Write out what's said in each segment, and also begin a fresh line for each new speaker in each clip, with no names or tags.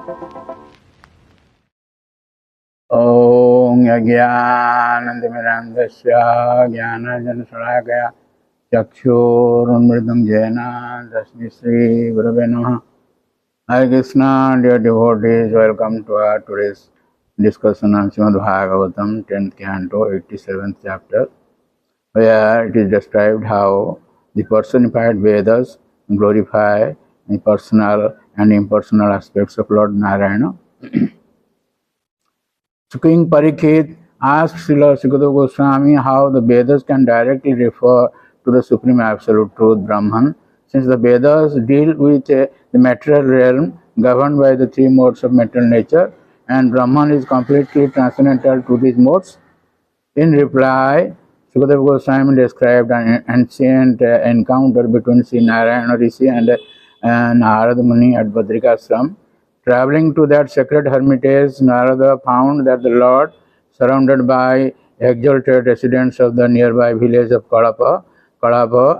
Om Yajnanandamirantasya Jnananjanashalakaya Chakshurunmritam Jena Tasmi Sri Gurave Namaha. Hare Krishna, dear devotees, welcome to our today's discussion on Srimad Bhagavatam, 10th canto, 87th chapter, where it is described how the personified Vedas glorify the personal and impersonal aspects of Lord Narayana. So King Parikshit asked Srila Sukadeva Goswami how the Vedas can directly refer to the Supreme Absolute Truth, Brahman, since the Vedas deal with the material realm governed by the three modes of material nature, and Brahman is completely transcendental to these modes. In reply, Sukadeva Goswami described an ancient encounter between Sri Narayana Rishi and Narada Muni at Badrikashram. Traveling to that sacred hermitage, Narada found that the Lord, surrounded by exalted residents of the nearby village of Kadapa,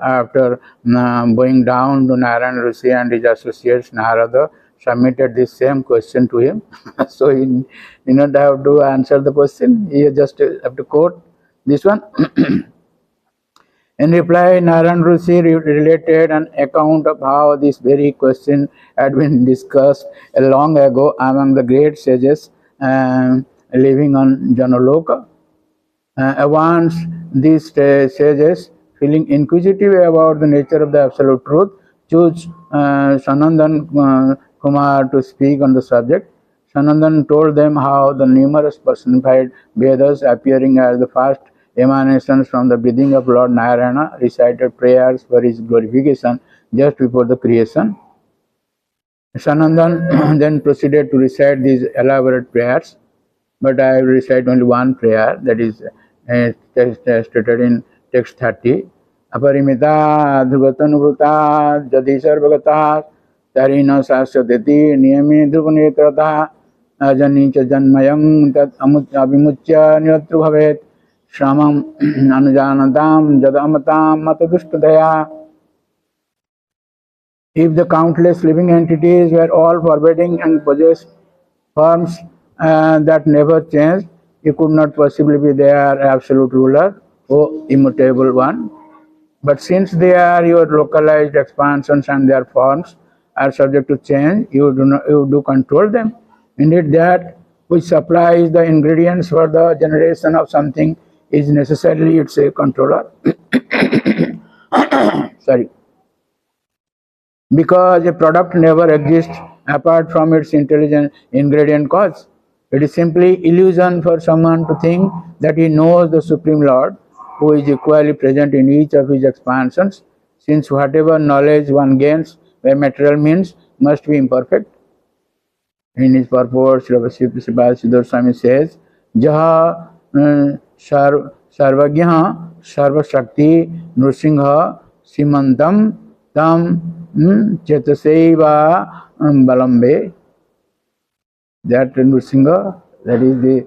after going down to Narayana Rishi and his associates, Narada submitted this same question to him. So he did not have to answer the question, he just have to quote this one. In reply, Narayana Rishi related an account of how this very question had been discussed long ago among the great sages living on Janaloka. Once these sages, feeling inquisitive about the nature of the Absolute Truth, chose Sanandan Kumar to speak on the subject. Sanandan told them how the numerous personified Vedas appearing as the first emanations from the breathing of Lord Narayana recited prayers for his glorification just before the creation. Sanandan then proceeded to recite these elaborate prayers, but I will recite only one prayer, that is stated in text 30. Aparimita dhruvatanuvruta jadi sarvagata tarina sasyadeti niyami dhruvanetrata ajani cha janmayam tat avimuchya niyatru bhavet Shramam anujanadam jadamatam matadushtadaya. If the countless living entities were all forbidding and possessed forms that never change, you could not possibly be their absolute ruler, O immutable one. But since they are your localized expansions and their forms are subject to change, you do control them. Indeed, that which supplies the ingredients for the generation of something is necessarily its controller. Sorry. Because a product never exists apart from its intelligent ingredient cause. It is simply illusion for someone to think that he knows the Supreme Lord, who is equally present in each of his expansions, since whatever knowledge one gains by material means must be imperfect. In his purport, Sri Padaseva Swami says, Jaha Sarvagya Sarvashakti Nrsimha Simantam Tam Chetaseva Balambe. That Nrsimha, that is the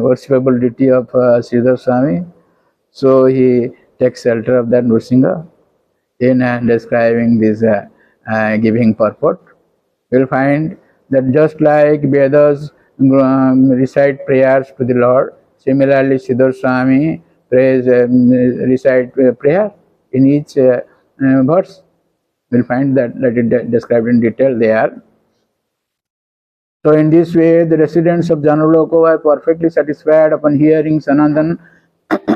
worshipable deity of Sridhar Swami. So he takes shelter of that Nrsimha in describing this giving purport. You will find that just like Vedas recite prayers to the Lord, similarly Sridhar Swami recite prayer in each verse. You will find that it described in detail there. So in this way, the residents of Janaloka were perfectly satisfied upon hearing Sanandan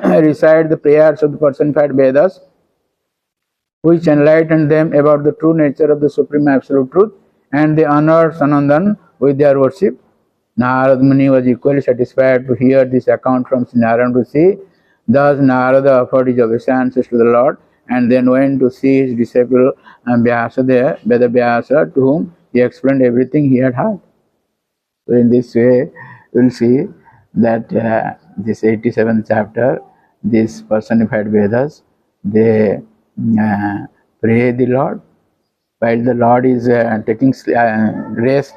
recite the prayers of the personified Vedas, which enlightened them about the true nature of the Supreme Absolute Truth, and they honored Sanandan with their worship. Narada Muni was equally satisfied to hear this account from Narayana Rishi. Thus Narada offered his obeisances to the Lord and then went to see his disciple Vyasa there, Veda Vyasa, to whom he explained everything he had heard. So in this way, we will see that this 87th chapter, these personified Vedas, they pray the Lord, while the Lord is taking rest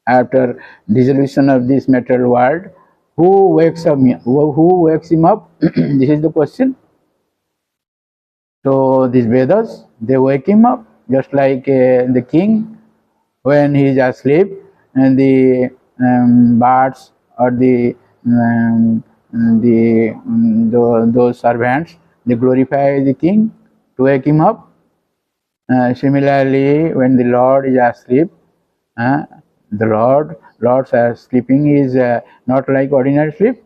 after dissolution of this material world. Who wakes him up? This is the question. So these Vedas, they wake him up, just like the king when he is asleep, and the birds or those servants, they glorify the king to wake him up. Similarly, when the Lord is asleep, the Lord's sleeping is not like ordinary sleep.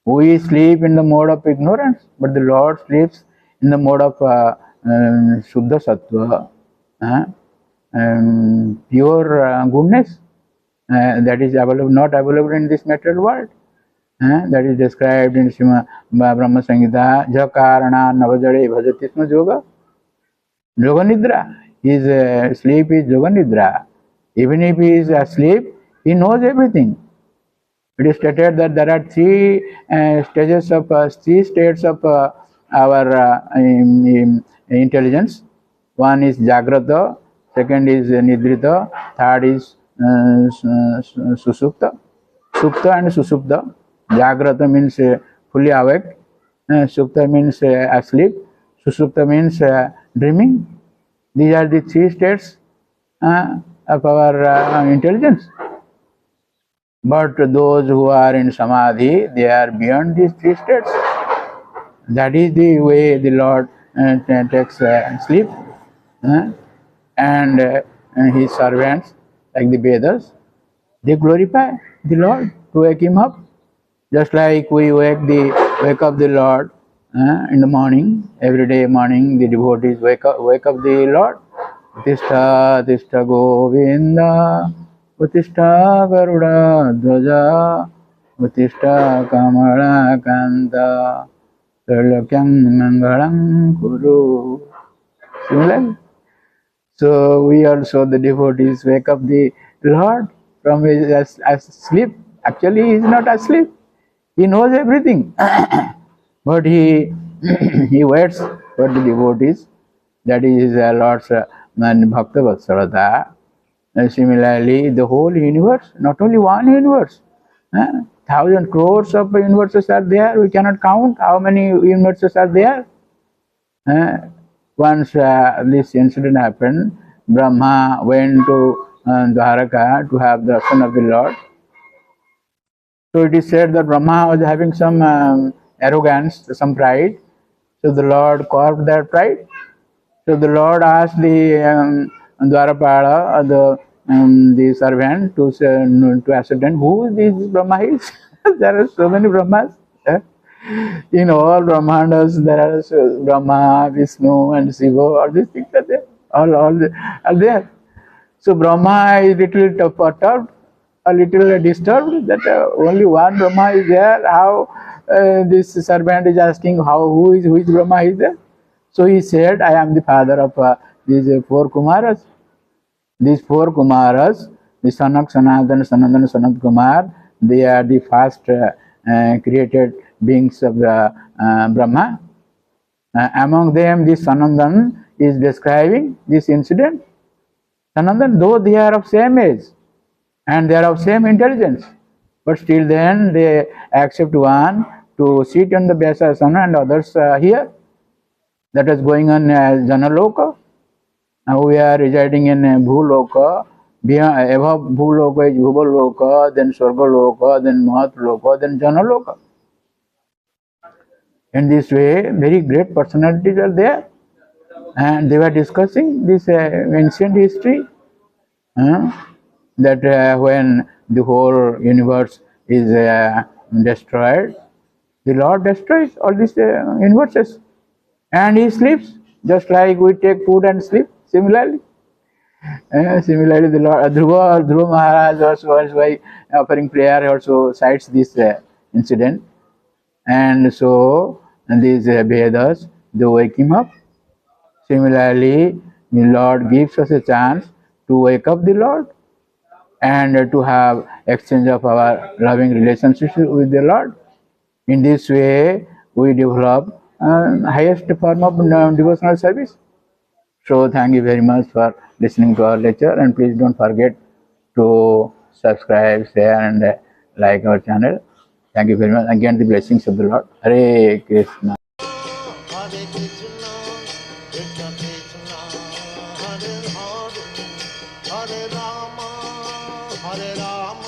We sleep in the mode of ignorance, but the Lord sleeps in the mode of Shuddha Sattva, pure goodness that is available, not available in this material world. That is described in Srimad Brahma Samhita, Jakarana Navajade Bhajatisma Yoga. Yoga Nidra. His sleep is Yoga Nidra. Even if he is asleep, he knows everything. It is stated that there are three states of our intelligence. One is Jagrata, second is Nidrita, third is Susupta. Supta and Susupta. Jagrata means fully awake, Supta means asleep, Susupta means dreaming. These are the three states of our intelligence. But those who are in Samadhi, they are beyond these three states. That is the way the Lord takes sleep. And his servants, like the Vedas, they glorify the Lord to wake him up. Just like we wake up the Lord in the morning, every day morning, the devotees wake up the Lord. Utishta, Utishta Govinda, Utishta Garuda Dvaja, Utishta Kamala Kanta, Sarlakyam Mangalam Kuru. Similarly, so we also, the devotees, wake up the Lord from his sleep. Actually, he is not asleep. He knows everything. But he waits for the devotees. That is Lord's Bhakta Vatsalata. Similarly, the whole universe, not only one universe, 1,000 crores of universes are there. We cannot count how many universes are there. Once this incident happened, Brahma went to Dwaraka to have the darshan of the Lord. So it is said that Brahma was having some arrogance, some pride. So the Lord curbed that pride. So the Lord asked the Dwarapala, the servant, to ascertain who this Brahma is. There are so many Brahmas. In all Brahmandas, there are Brahma, Vishnu, and Shiva. All these things are there. All are there. So Brahma is little perturbed, a little disturbed that only one Brahma is there. How this servant is asking which Brahma is there? So he said, I am the father of these four Kumaras. These four Kumaras, the Sanak, Sanatan, Sanandan, Sanat Kumar, they are the first created beings of Brahma. Among them, this Sanandan is describing this incident. Sanandan, though they are of same age and they are of same intelligence, but still then they accept one to sit on the Vyasasana and others here. That is going on as Janaloka. Now we are residing in Bhuloka. Above Bhuloka is Bhuvaloka, then Swargaloka, then Mahatloka, then Janaloka. In this way, very great personalities are there. And they were discussing this ancient history. That when the whole universe is destroyed, the Lord destroys all these universes. And he sleeps, just like we take food and sleep. Similarly, the Lord Dhruva Maharaj also, by offering prayer, also cites this incident. And so these Vedas, they wake him up. Similarly, the Lord gives us a chance to wake up the Lord and to have exchange of our loving relationships with the Lord. In this way, we develop highest form of devotional service. So thank you very much for listening to our lecture, and please don't forget to subscribe, share, and like our channel. Thank you very much. Again, the blessings of the Lord. Hare Krishna.
Hare Rama, Hare Rama.